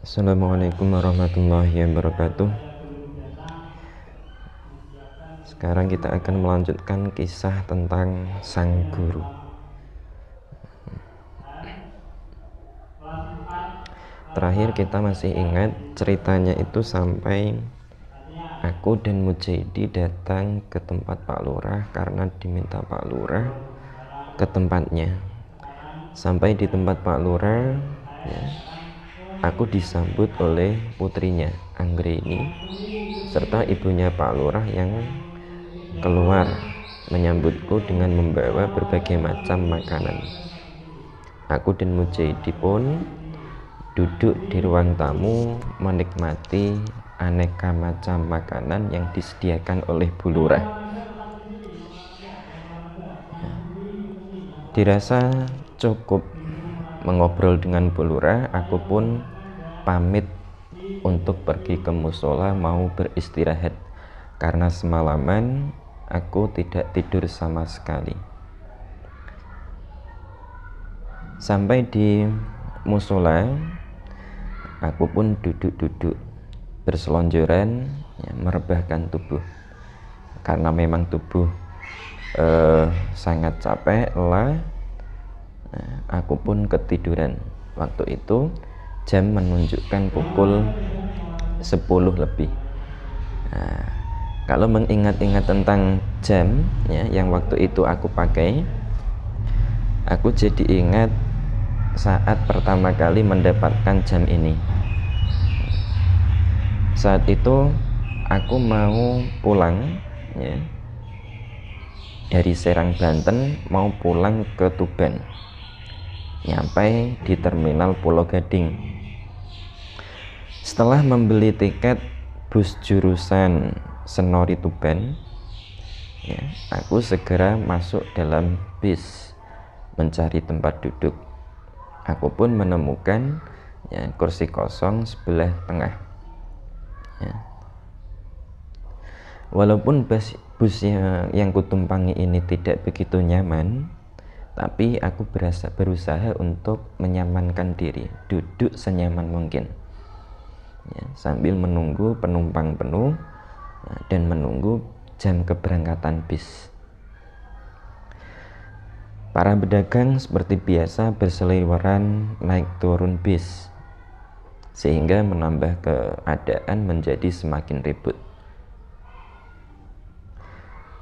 Assalamualaikum warahmatullahi wabarakatuh. Sekarang kita akan melanjutkan kisah tentang sang guru. Terakhir kita masih ingat ceritanya itu sampai aku dan Mujahidi datang ke tempat Pak Lurah karena diminta Pak Lurah ke tempatnya. Sampai di tempat Pak Lurah, ya, aku disambut oleh putrinya Anggreni serta ibunya Pak Lurah yang keluar menyambutku dengan membawa berbagai macam makanan. Aku dan Mujahidi pun duduk di ruang tamu menikmati aneka macam makanan yang disediakan oleh Bu Lurah. Dirasa cukup mengobrol dengan Bu Lurah, aku pun pamit untuk pergi ke musola mau beristirahat karena semalaman aku tidak tidur sama sekali. Sampai di musola, aku pun duduk-duduk berselonjoran, ya, merebahkan tubuh karena memang tubuh sangat capek, lelah. Aku pun ketiduran. Waktu itu jam menunjukkan pukul 10 lebih. Kalau mengingat-ingat tentang jam, ya, yang waktu itu aku pakai, aku jadi ingat saat pertama kali mendapatkan jam ini. Saat itu aku mau pulang, ya, dari Serang, Banten, mau pulang ke Tuban. Nyampe di terminal Pulau Gading. Setelah membeli tiket bus jurusan Senori Tuban, ya, aku segera masuk dalam bis mencari tempat duduk. Aku pun menemukan, ya, kursi kosong sebelah tengah, ya. Walaupun bus yang kutumpangi ini tidak begitu nyaman, tapi aku berusaha untuk menyamankan diri, duduk senyaman mungkin, ya, sambil menunggu penumpang penuh, dan menunggu jam keberangkatan bis. Para pedagang seperti biasa berseliweran naik turun bis, sehingga menambah keadaan menjadi semakin ribut.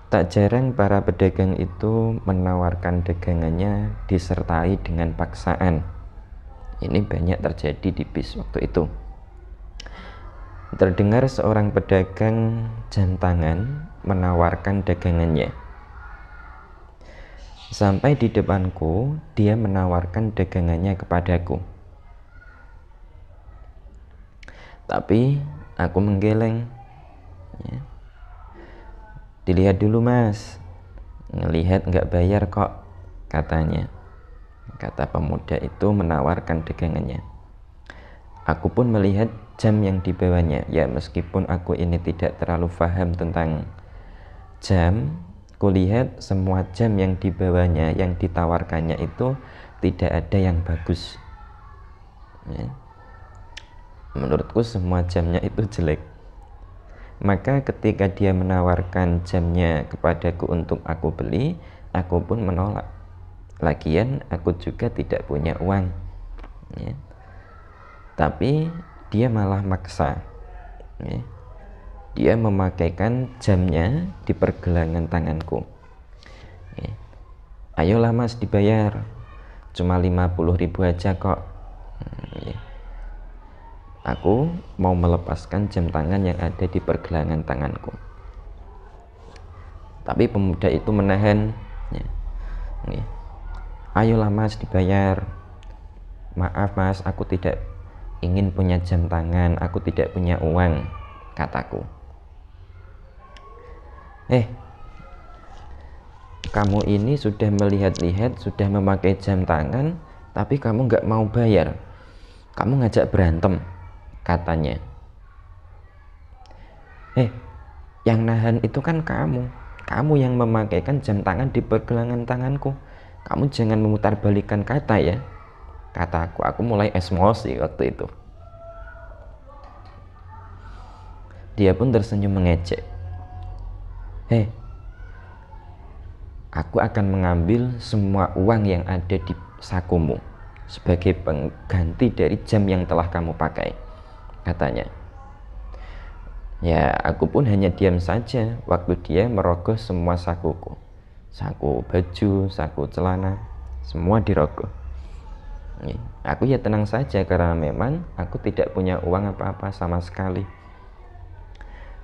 Tak jarang para pedagang itu menawarkan dagangannya disertai dengan paksaan. Ini banyak terjadi di bis waktu itu. Terdengar seorang pedagang jam tangan menawarkan dagangannya. Sampai di depanku, dia menawarkan dagangannya kepadaku. Tapi aku menggeleng, ya. Dilihat dulu mas, ngelihat nggak bayar kok, katanya. Kata pemuda itu menawarkan dagangannya. Aku pun melihat jam yang dibawanya. Ya, meskipun aku ini tidak terlalu paham tentang jam, kulihat semua jam yang dibawanya, yang ditawarkannya itu tidak ada yang bagus, ya. Menurutku semua jamnya itu jelek. Maka ketika dia menawarkan jamnya kepadaku untuk aku beli, aku pun menolak. Lagian aku juga tidak punya uang, ya. Tapi dia malah maksa, ya. Dia memakaikan jamnya di pergelangan tanganku, ya. Ayolah mas dibayar, cuma 50.000 aja kok, ya. Aku mau melepaskan jam tangan yang ada di pergelangan tanganku, tapi pemuda itu menahan, ya. Ya. Ayolah mas dibayar. Maaf mas, aku tidak ingin punya jam tangan, aku tidak punya uang, kataku. Kamu ini sudah melihat-lihat, sudah memakai jam tangan, tapi kamu nggak mau bayar. Kamu ngajak berantem, katanya. Yang nahan itu kan kamu. Kamu yang memakaikan jam tangan di pergelangan tanganku. Kamu jangan memutarbalikkan kata, ya, kataku. Aku mulai emosi waktu itu. Dia pun tersenyum mengejek. Hei, aku akan mengambil semua uang yang ada di sakumu sebagai pengganti dari jam yang telah kamu pakai, katanya. Ya, aku pun hanya diam saja waktu dia merogoh semua sakuku. Saku baju, saku celana, semua dirogoh. Aku ya tenang saja karena memang aku tidak punya uang apa-apa sama sekali.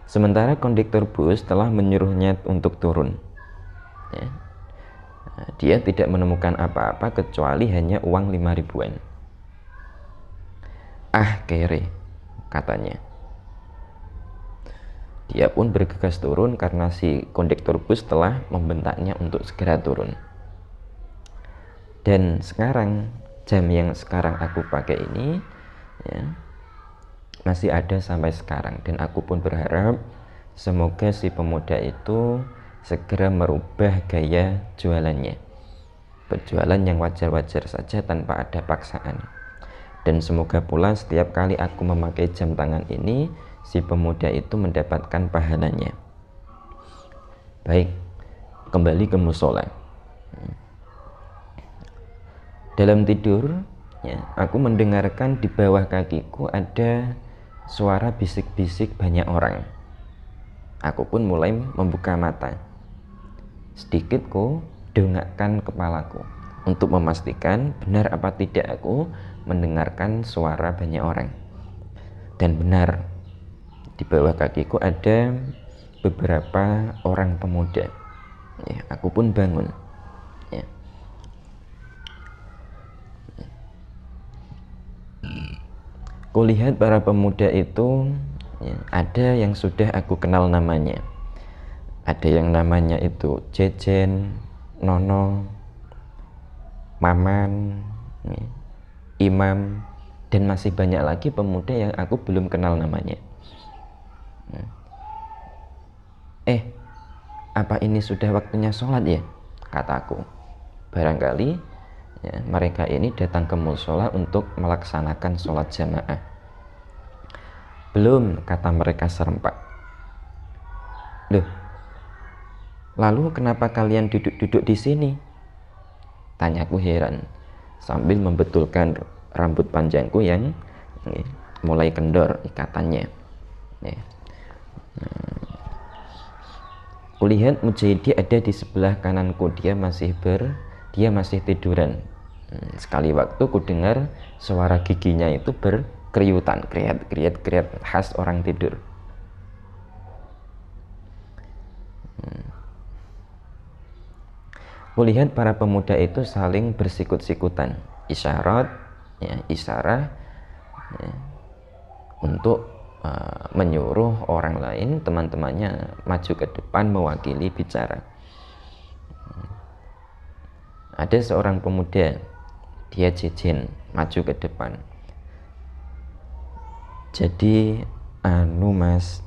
Sementara kondektur bus telah menyuruhnya untuk turun. Ya. Dia tidak menemukan apa-apa kecuali hanya uang 5 ribuan. Ah, kere, katanya. Dia pun bergegas turun karena si kondektur bus telah membentaknya untuk segera turun. Dan sekarang jam yang sekarang aku pakai ini ya, masih ada sampai sekarang, dan aku pun berharap semoga si pemuda itu segera merubah gaya jualannya, berjualan yang wajar-wajar saja tanpa ada paksaan. Dan semoga pula setiap kali aku memakai jam tangan ini, si pemuda itu mendapatkan pahalanya. Baik, kembali ke musola. Dalam tidur ya, aku mendengarkan di bawah kakiku ada suara bisik-bisik banyak orang. Aku pun mulai membuka mata. Sedikit ku dongakkan kepalaku untuk memastikan benar apa tidak aku mendengarkan suara banyak orang. Dan benar, di bawah kakiku ada beberapa orang pemuda. Ya, aku pun bangun. Ya. Kulihat para pemuda itu ya, ada yang sudah aku kenal namanya. Ada yang namanya itu Jejen, Nono, Maman, ya, Imam, dan masih banyak lagi pemuda yang aku belum kenal namanya. Apa ini sudah waktunya sholat ya? Kataku. Barangkali ya, mereka ini datang ke musola untuk melaksanakan sholat jamaah. Belum, kata mereka serempak. Loh, lalu kenapa kalian duduk-duduk di sini? Tanyaku heran sambil membetulkan rambut panjangku yang mulai kendor ikatannya. Kulihat Mujahidi ada di sebelah kananku. Dia masih tiduran. Sekali waktu ku dengar suara giginya itu berkeriutan, kriat khas orang tidur. Kulihat para pemuda itu saling bersikut-sikutan, isyarat, ya, isyarah ya, untuk menyuruh orang lain, teman-temannya maju ke depan mewakili bicara. Ada seorang pemuda, dia Jejen, maju ke depan. Jadi mas,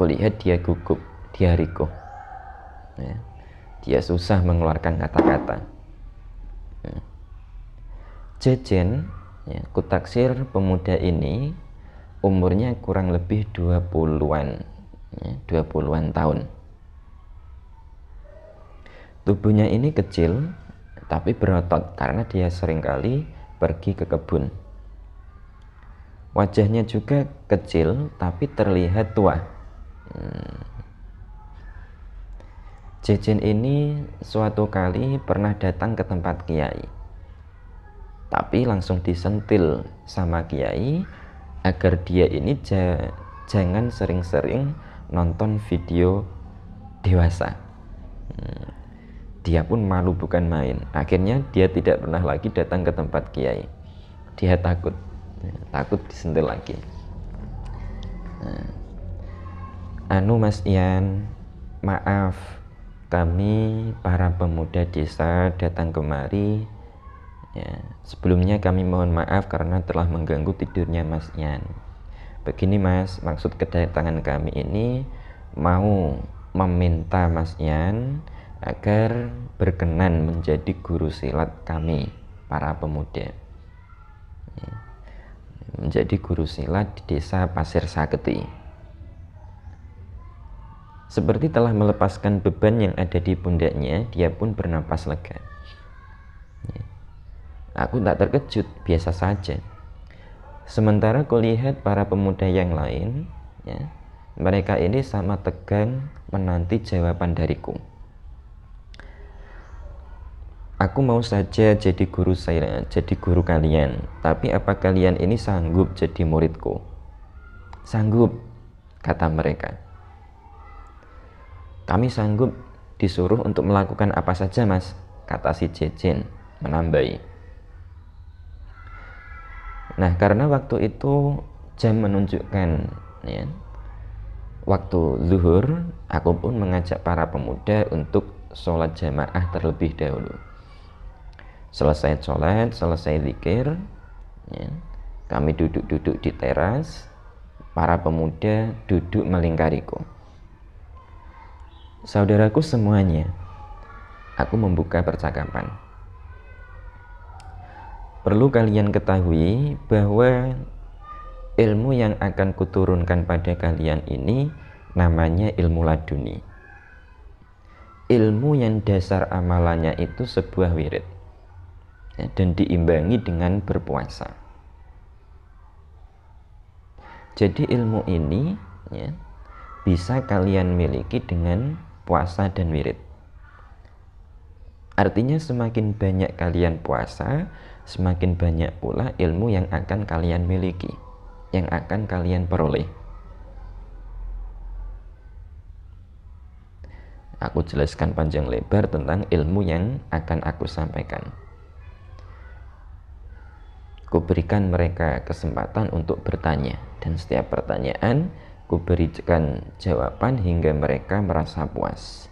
kulihat dia gugup, dia rikuh, ya. Dia susah mengeluarkan kata-kata. Jejen, ya, kutaksir pemuda ini umurnya kurang lebih 20-an, ya, 20-an tahun. Tubuhnya ini kecil tapi berotot karena dia seringkali pergi ke kebun. Wajahnya juga kecil tapi terlihat tua. Jejen ini suatu kali pernah datang ke tempat kiai, tapi langsung disentil sama kiai agar dia ini jangan sering-sering nonton video dewasa. Dia pun malu bukan main. Akhirnya dia tidak pernah lagi datang ke tempat kiai. Dia takut disentil lagi. Mas Ian, maaf, kami para pemuda desa datang kemari. Ya, sebelumnya kami mohon maaf karena telah mengganggu tidurnya Mas Ian. Begini Mas, maksud kedatangan kami ini mau meminta Mas Ian agar berkenan menjadi guru silat kami para pemuda. Ya, menjadi guru silat di desa Pasir Saketi. Seperti telah melepaskan beban yang ada di pundaknya, dia pun bernapas lega. Aku tak terkejut, biasa saja. Sementara kulihat para pemuda yang lain, ya, mereka ini sama tegang menanti jawaban dariku. Aku mau saja jadi guru kalian, tapi apa kalian ini sanggup jadi muridku? Sanggup, kata mereka. Kami sanggup disuruh untuk melakukan apa saja, Mas, kata si Jejen menambahi. Nah, karena waktu itu jam menunjukkan, ya, waktu zuhur, aku pun mengajak para pemuda untuk sholat jamaah terlebih dahulu. Selesai sholat, selesai zikir, ya, kami duduk-duduk di teras, para pemuda duduk melingkariku. Saudaraku semuanya, aku membuka percakapan. Perlu kalian ketahui bahwa ilmu yang akan kuturunkan pada kalian ini namanya ilmu laduni. Ilmu yang dasar amalannya itu sebuah wirid, ya, dan diimbangi dengan berpuasa. Jadi ilmu ini, ya, bisa kalian miliki dengan puasa dan wirid. Artinya semakin banyak kalian puasa, semakin banyak pula ilmu yang akan kalian miliki, yang akan kalian peroleh. Aku jelaskan panjang lebar tentang ilmu yang akan aku sampaikan. Kuberikan mereka kesempatan untuk bertanya, dan setiap pertanyaan kuberikan jawaban hingga mereka merasa puas.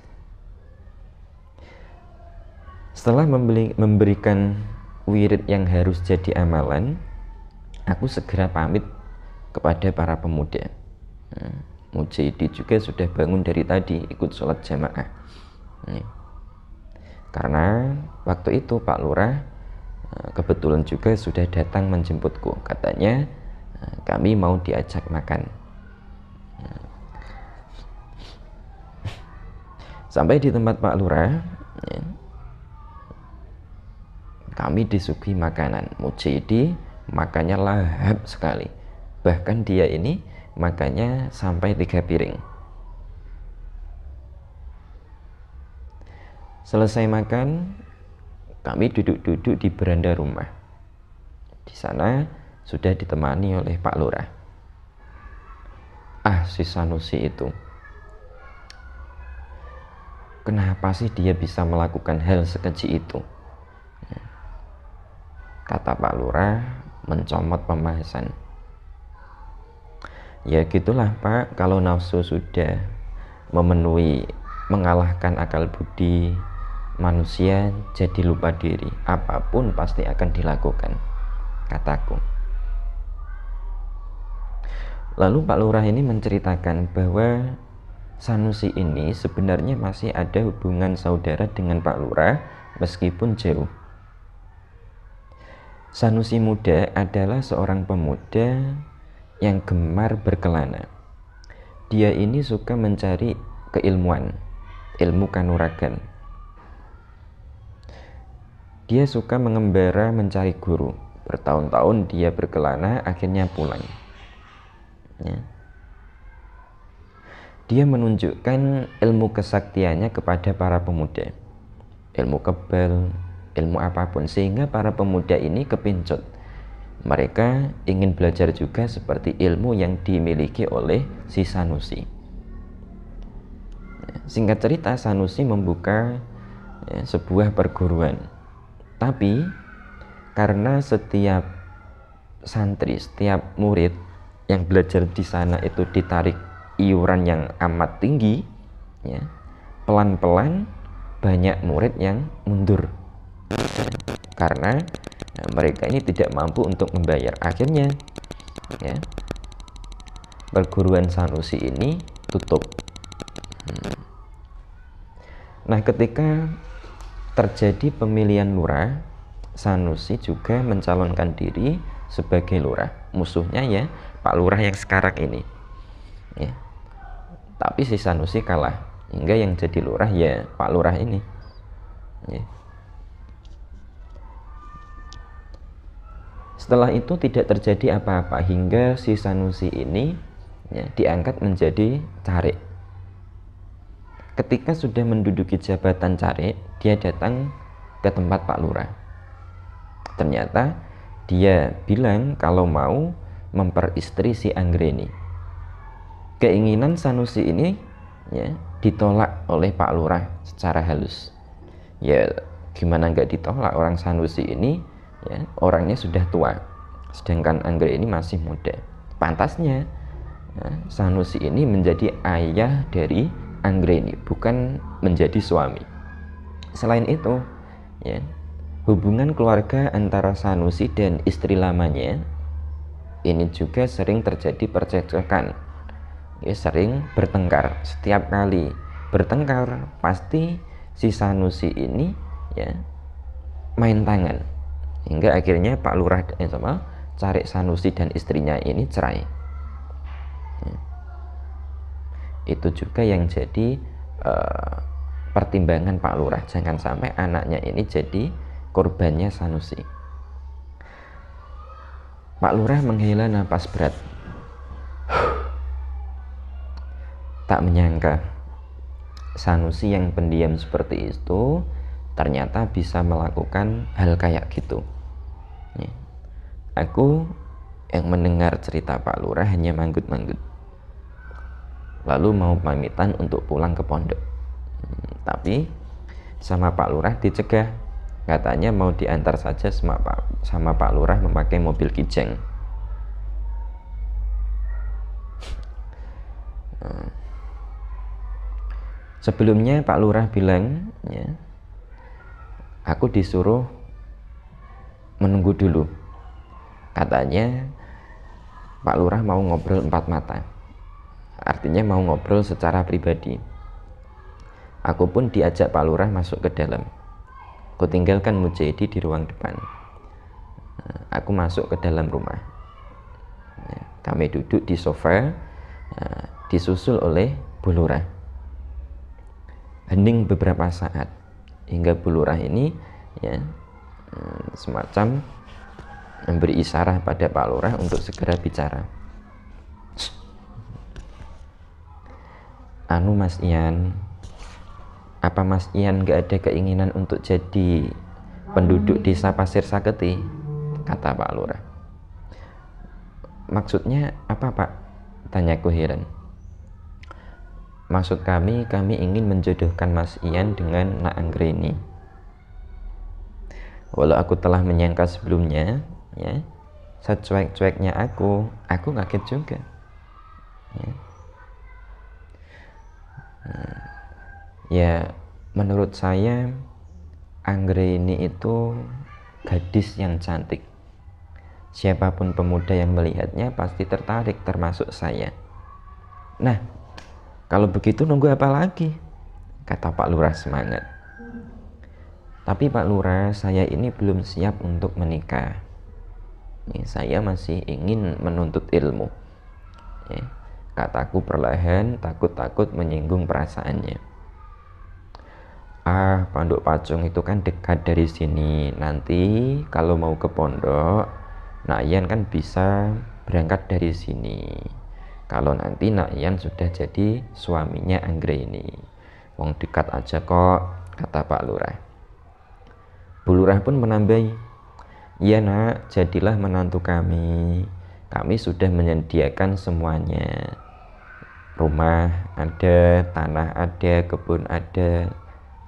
Setelah memberikan wirid yang harus jadi amalan, aku segera pamit kepada para pemuda. Mujahidi juga sudah bangun dari tadi ikut sholat jamaah. Karena waktu itu Pak Lurah kebetulan juga sudah datang menjemputku. Katanya kami mau diajak makan. Sampai di tempat Pak Lurah, ya, kami disuguhi makanan. Mujahidi makannya lahap sekali. Bahkan dia ini makannya sampai 3 piring. Selesai makan, kami duduk-duduk di beranda rumah. Di sana sudah ditemani oleh Pak Lurah. Si Sanusi itu, kenapa sih dia bisa melakukan hal sekeji itu? Kata Pak Lurah mencomot pembahasan. Ya gitulah Pak, kalau nafsu sudah mengalahkan akal budi manusia, jadi lupa diri, apapun pasti akan dilakukan, kataku. Lalu Pak Lurah ini menceritakan bahwa Sanusi ini sebenarnya masih ada hubungan saudara dengan Pak Lurah meskipun jauh. Sanusi muda adalah seorang pemuda yang gemar berkelana. Dia ini suka mencari keilmuan, ilmu kanuragan. Dia suka mengembara mencari guru. Bertahun-tahun dia berkelana, akhirnya pulang. Ya. Dia menunjukkan ilmu kesaktiannya kepada para pemuda. Ilmu kebal, ilmu apapun, sehingga para pemuda ini kepincut. Mereka ingin belajar juga seperti ilmu yang dimiliki oleh si Sanusi. Singkat cerita, Sanusi membuka sebuah perguruan. Tapi karena setiap santri, setiap murid yang belajar di sana itu ditarik iuran yang amat tinggi, ya, pelan-pelan banyak murid yang mundur. Karena mereka ini tidak mampu untuk membayar. Akhirnya, ya, perguruan Sanusi ini tutup. Nah, ketika terjadi pemilihan lurah, Sanusi juga mencalonkan diri sebagai lurah. Musuhnya ya Pak Lurah yang sekarang ini. Ya. Tapi si Sanusi kalah, hingga yang jadi lurah ya Pak Lurah ini. Ya. Setelah itu tidak terjadi apa-apa hingga si Sanusi ini ya, diangkat menjadi carik. Ketika sudah menduduki jabatan carik, dia datang ke tempat Pak Lurah. Ternyata dia bilang kalau mau memperistri si Anggreni. Keinginan Sanusi ini ya, ditolak oleh Pak Lurah secara halus. Ya gimana nggak ditolak, orang Sanusi ini ya, orangnya sudah tua, sedangkan Anggreni masih muda. Pantasnya ya, Sanusi ini menjadi ayah dari Anggreni, bukan menjadi suami. Selain itu ya, hubungan keluarga antara Sanusi dan istri lamanya ini juga sering terjadi percekcokan ya, sering bertengkar. Setiap kali bertengkar pasti si Sanusi ini ya main tangan, hingga akhirnya Pak Lurah sama Carik Sanusi dan istrinya ini cerai ya. Itu juga yang jadi pertimbangan Pak Lurah, jangan sampai anaknya ini jadi korbannya Sanusi. Pak Lurah menghela napas berat. Tak menyangka Sanusi yang pendiam seperti itu ternyata bisa melakukan hal kayak gitu ya. Aku yang mendengar cerita Pak Lurah hanya manggut-manggut, lalu mau pamitan untuk pulang ke pondok. Tapi sama Pak Lurah dicegah, katanya mau diantar saja sama Pak Lurah memakai mobil kijang. Sebelumnya Pak Lurah bilang ya, aku disuruh menunggu dulu. Katanya Pak Lurah mau ngobrol 4 mata, artinya mau ngobrol secara pribadi. Aku pun diajak Pak Lurah masuk ke dalam. Aku tinggalkan Mujahidi di ruang depan. Aku masuk ke dalam rumah. Kami duduk di sofa, disusul oleh Bu Lurah. Hening beberapa saat hingga Bu Lurah ini ya, semacam memberi isyarat pada Pak Lurah untuk segera bicara. Anu Mas Ian, apa Mas Ian gak ada keinginan untuk jadi penduduk desa Pasir Saketi? Kata Pak Lurah. Maksudnya apa Pak? Tanyaku heran. Maksud kami ingin menjodohkan Mas Ian dengan Nak Anggreni. Walau aku telah menyangka sebelumnya ya, secuek-cueknya aku kaget juga ya. Ya menurut saya Anggreni itu gadis yang cantik. Siapapun pemuda yang melihatnya pasti tertarik, termasuk saya. Nah, kalau begitu nunggu apa lagi? Kata Pak Lurah semangat. Tapi Pak Lurah, saya ini belum siap untuk menikah. Saya masih ingin menuntut ilmu. Kataku perlahan, takut-takut menyinggung perasaannya. Pondok Pacung itu kan dekat dari sini. Nanti kalau mau ke pondok, Nak Ian kan bisa berangkat dari sini. Kalau nanti Nak Ian sudah jadi suaminya Anggreni, wong dekat aja kok, kata Pak Lurah. Bu Lurah pun menambahi, iya Nak, jadilah menantu kami. Kami sudah menyediakan semuanya. Rumah ada, tanah ada, kebun ada.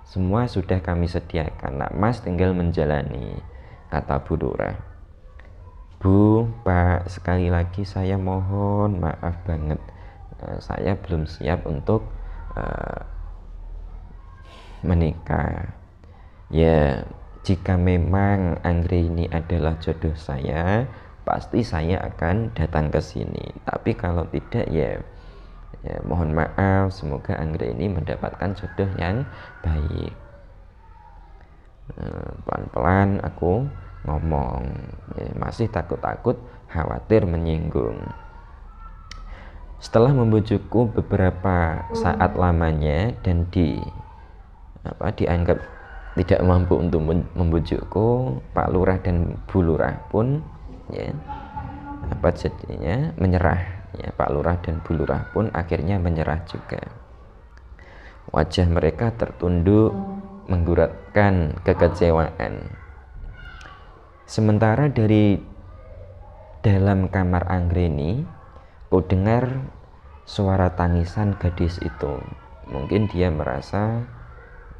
Semua sudah kami sediakan. Nak Mas tinggal menjalani, kata Bu Lurah. Bu, Pak, sekali lagi saya mohon maaf banget. Saya belum siap untuk menikah. Ya, jika memang Anggreni adalah jodoh saya, pasti saya akan datang ke sini. Tapi kalau tidak ya mohon maaf, semoga Anggreni mendapatkan jodoh yang baik. Pelan-pelan aku ngomong, masih takut-takut, khawatir menyinggung. Setelah membujukku beberapa saat lamanya dan dianggap tidak mampu untuk membujukku, Pak Lurah dan Bu Lurah pun ya jadinya menyerah. Ya, Pak Lurah dan Bu Lurah pun akhirnya menyerah juga. Wajah mereka tertunduk mengguratkan kekecewaan. Sementara dari dalam kamar Anggreni, ku dengar suara tangisan gadis itu. Mungkin dia merasa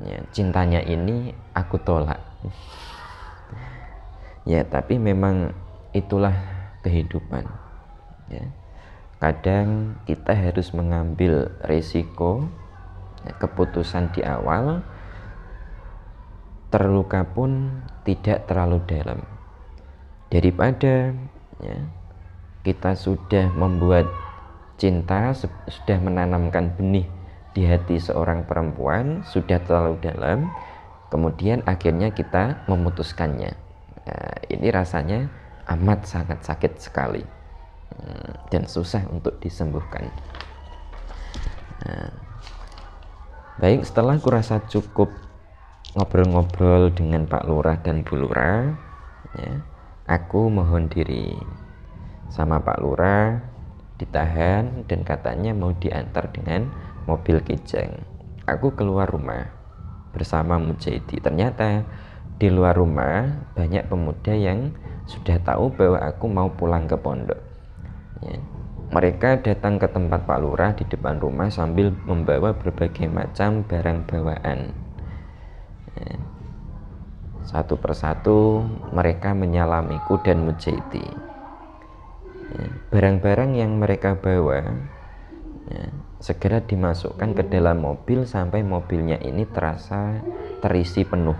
ya, cintanya ini aku tolak. Ya, tapi memang itulah kehidupan. Ya. Kadang kita harus mengambil resiko, ya, keputusan di awal, terluka pun tidak terlalu dalam. Daripada ya, kita sudah membuat cinta, sudah menanamkan benih di hati seorang perempuan, sudah terlalu dalam, kemudian akhirnya kita memutuskannya. Nah, ini rasanya amat sangat sakit sekali dan susah untuk disembuhkan. Nah, baik, setelah kurasa cukup ngobrol-ngobrol dengan Pak Lurah dan Bu Lurah, ya, aku mohon diri sama Pak Lurah, ditahan dan katanya mau diantar dengan mobil kijang. Aku keluar rumah bersama Mujahidi. Ternyata di luar rumah banyak pemuda yang sudah tahu bahwa aku mau pulang ke pondok. Ya. Mereka datang ke tempat Pak Lurah di depan rumah sambil membawa berbagai macam barang bawaan. Ya. Satu persatu mereka menyalamiku dan Mujahidi. Ya. Barang-barang yang mereka bawa ya, segera dimasukkan ke dalam mobil sampai mobilnya ini terasa terisi penuh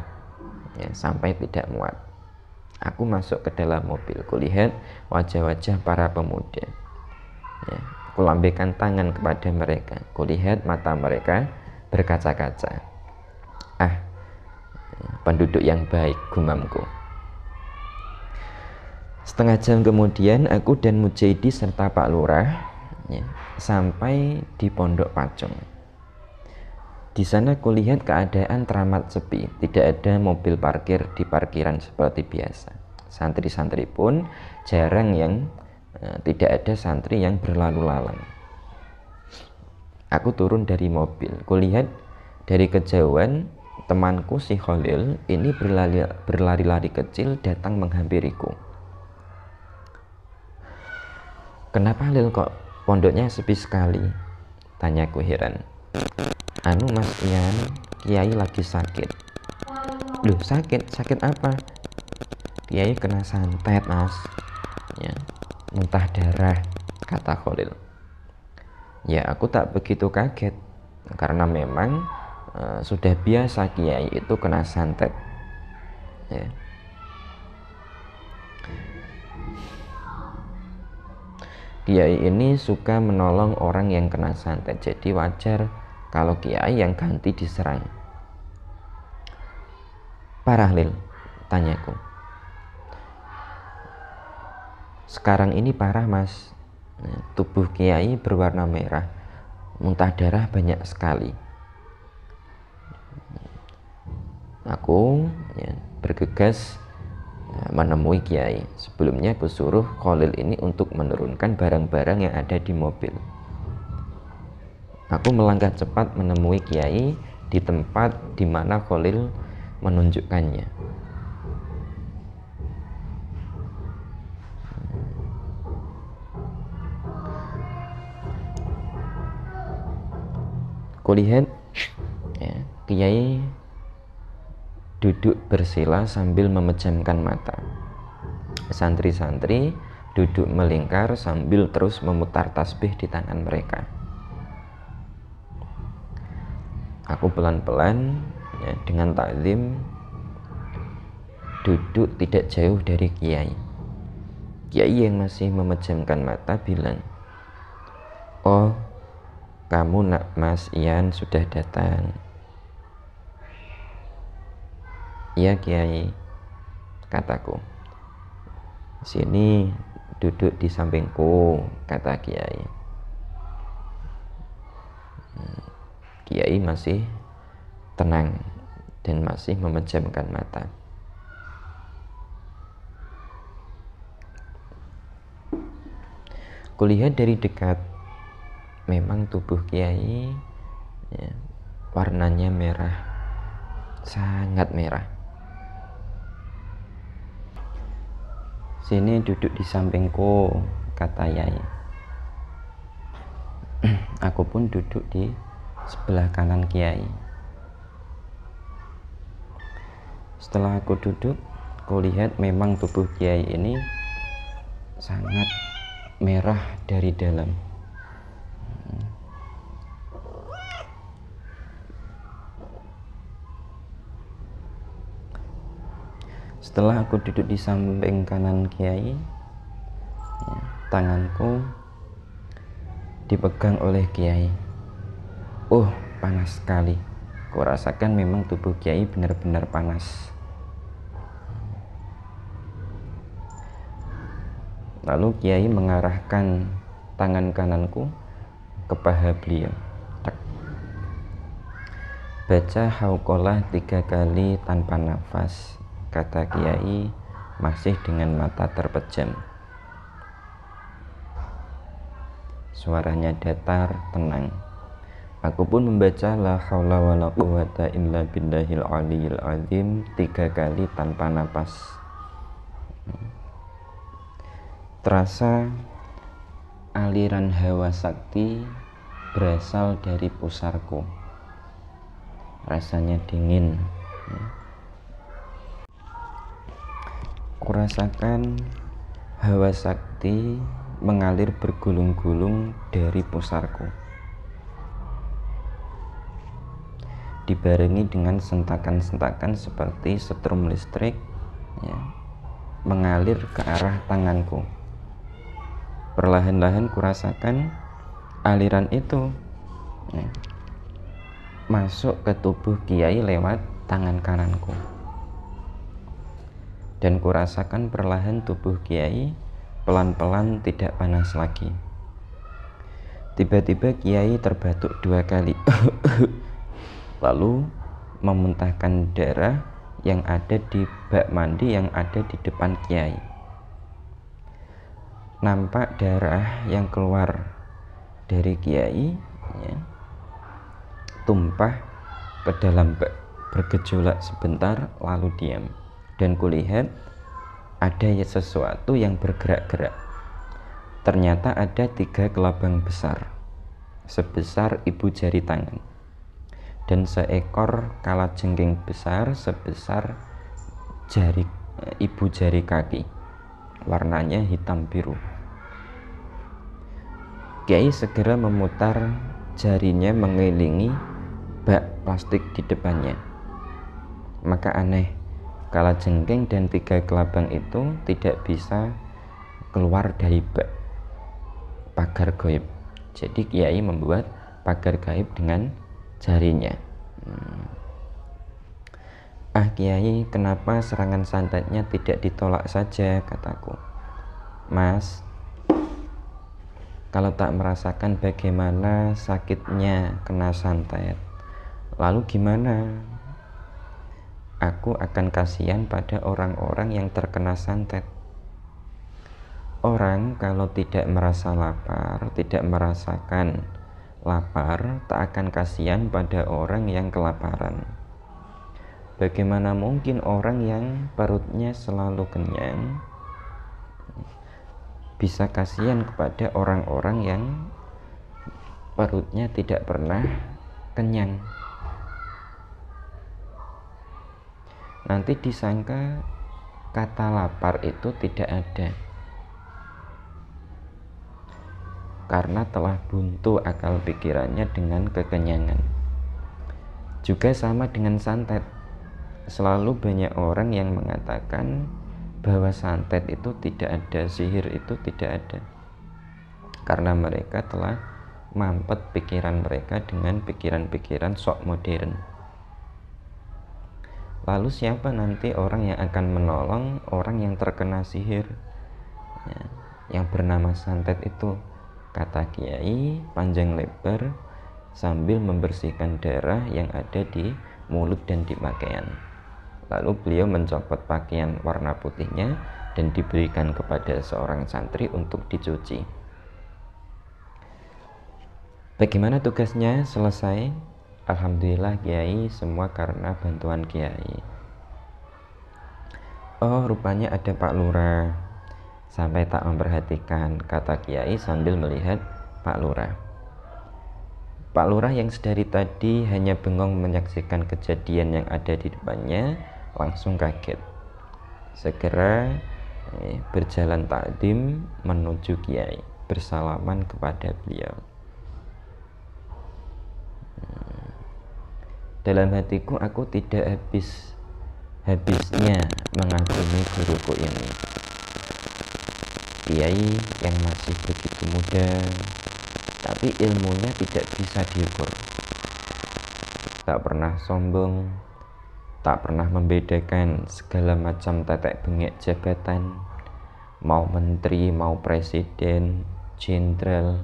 ya, sampai tidak muat. Aku masuk ke dalam mobil, kulihat wajah-wajah para pemuda ya, kulambaikan tangan kepada mereka, kulihat mata mereka berkaca-kaca. Penduduk yang baik, gumamku. Setengah jam kemudian aku dan Mujahidi serta Pak Lurah ya, sampai di Pondok Pacung. Di sana kulihat keadaan teramat sepi, tidak ada mobil parkir di parkiran seperti biasa. Santri-santri pun jarang tidak ada santri yang berlalu lalang. Aku turun dari mobil, kulihat dari kejauhan temanku si Khalil ini berlari-lari kecil datang menghampiriku. Kenapa Lil kok pondoknya sepi sekali? Tanyaku heran. Anu Mas Ian, Kiai lagi sakit. Loh, sakit apa? Kiai kena santet Mas ya, muntah darah, kata Khalil. Ya, aku tak begitu kaget karena memang sudah biasa Kiai itu kena santet ya. Kiai ini suka menolong orang yang kena santet, jadi wajar kalau Kiai yang ganti diserang. Parah Lil? Tanyaku. Sekarang ini parah Mas, tubuh Kiai berwarna merah, muntah darah banyak sekali. Aku ya, bergegas menemui Kiai. Sebelumnya aku suruh Khalil ini untuk menurunkan barang-barang yang ada di mobil. Aku melangkah cepat menemui Kiai di tempat di mana Khalil menunjukkannya. Kulihat ya, Kiai duduk bersila sambil memejamkan mata. Santri-santri duduk melingkar sambil terus memutar tasbih di tangan mereka. Aku pelan-pelan ya, dengan takzim duduk tidak jauh dari Kiai. Kiai yang masih memejamkan mata bilang, "Oh, kamu nak Mas Ian sudah datang." "Iya Kiai," kataku. "Sini duduk di sampingku," kata Kiai. Kiai masih tenang dan masih memejamkan mata. Kulihat dari dekat, memang tubuh Kiai ya, warnanya merah, sangat merah. "Sini duduk di sampingku," kata Yai. Aku pun duduk di sebelah kanan Kiai. Setelah aku duduk, kulihat memang tubuh Kiai ini sangat merah dari dalam. Setelah aku duduk di samping kanan Kiai, ya, tanganku dipegang oleh Kiai. Panas sekali. Kurasakan memang tubuh Kiai benar-benar panas. Lalu Kiai mengarahkan tangan kananku ke paha beliau. "Baca hauqalah 3 kali tanpa nafas," kata Kiai masih dengan mata terpejam. Suaranya datar, tenang. Aku pun membaca la haula wala quwata illa billahil aliyil azim 3 kali tanpa nafas. Terasa aliran hawa sakti berasal dari pusarku. Rasanya dingin. Kurasakan hawa sakti mengalir bergulung-gulung dari pusarku, dibarengi dengan sentakan-sentakan seperti setrum listrik ya, mengalir ke arah tanganku. Perlahan-lahan kurasakan aliran itu ya, masuk ke tubuh Kiai lewat tangan kananku, dan kurasakan perlahan tubuh Kiai pelan-pelan tidak panas lagi. Tiba-tiba Kiai terbatuk 2 kali lalu memuntahkan darah yang ada di bak mandi yang ada di depan Kiai. Nampak darah yang keluar dari Kiai ya, tumpah ke dalam bak, bergejolak sebentar lalu diam, dan kulihat ada sesuatu yang bergerak-gerak. Ternyata ada 3 kelabang besar sebesar ibu jari tangan, dan seekor kalajengking besar sebesar ibu jari kaki, warnanya hitam biru. Kiai segera memutar jarinya mengelilingi bak plastik di depannya. Maka aneh, kalajengking dan 3 kelabang itu tidak bisa keluar dari bak pagar gaib. Jadi Kiai membuat pagar gaib dengan jarinya. Kiai, kenapa serangan santetnya tidak ditolak saja?" kataku. "Mas, kalau tak merasakan bagaimana sakitnya kena santet, lalu gimana? Aku akan kasihan pada orang-orang yang terkena santet. Orang kalau tidak merasa lapar, tidak merasakan lapar, tak akan kasihan pada orang yang kelaparan. Bagaimana mungkin orang yang perutnya selalu kenyang bisa kasihan kepada orang-orang yang perutnya tidak pernah kenyang? Nanti disangka kata lapar itu tidak ada, karena telah buntu akal pikirannya dengan kekenyangan. Juga sama dengan santet. Selalu banyak orang yang mengatakan bahwa santet itu tidak ada, sihir itu tidak ada, karena mereka telah mampet pikiran mereka dengan pikiran-pikiran sok modern. Lalu siapa nanti orang yang akan menolong orang yang terkena sihir ya, yang bernama santet itu?" Kata Kiai panjang lebar sambil membersihkan darah yang ada di mulut dan di pakaian. Lalu beliau mencopot pakaian warna putihnya dan diberikan kepada seorang santri untuk dicuci. Bagaimana tugasnya selesai? Alhamdulillah Kiai, semua karena bantuan Kiai. Oh, rupanya ada Pak Lurah. Sampai tak memperhatikan, kata Kiai sambil melihat Pak Lurah. Pak Lurah yang sedari tadi hanya bengong menyaksikan kejadian yang ada di depannya, langsung kaget. Segera berjalan takdim menuju Kiai, bersalaman kepada beliau. Dalam hatiku aku tidak habisnya mengagumi guruku ini. Kiai yang masih begitu muda, tapi ilmunya tidak bisa diukur. Tak pernah sombong, tak pernah membedakan segala macam tetek bengek jabatan, mau menteri, mau presiden, jenderal.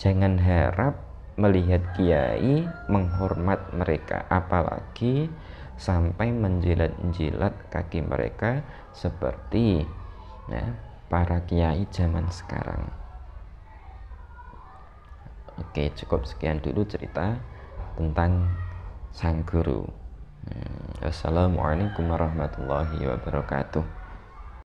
Jangan harap melihat Kiai menghormat mereka, apalagi sampai menjilat-jilat kaki mereka seperti para kiai zaman sekarang. Oke, cukup sekian dulu cerita tentang sang guru. Assalamualaikum warahmatullahi wabarakatuh.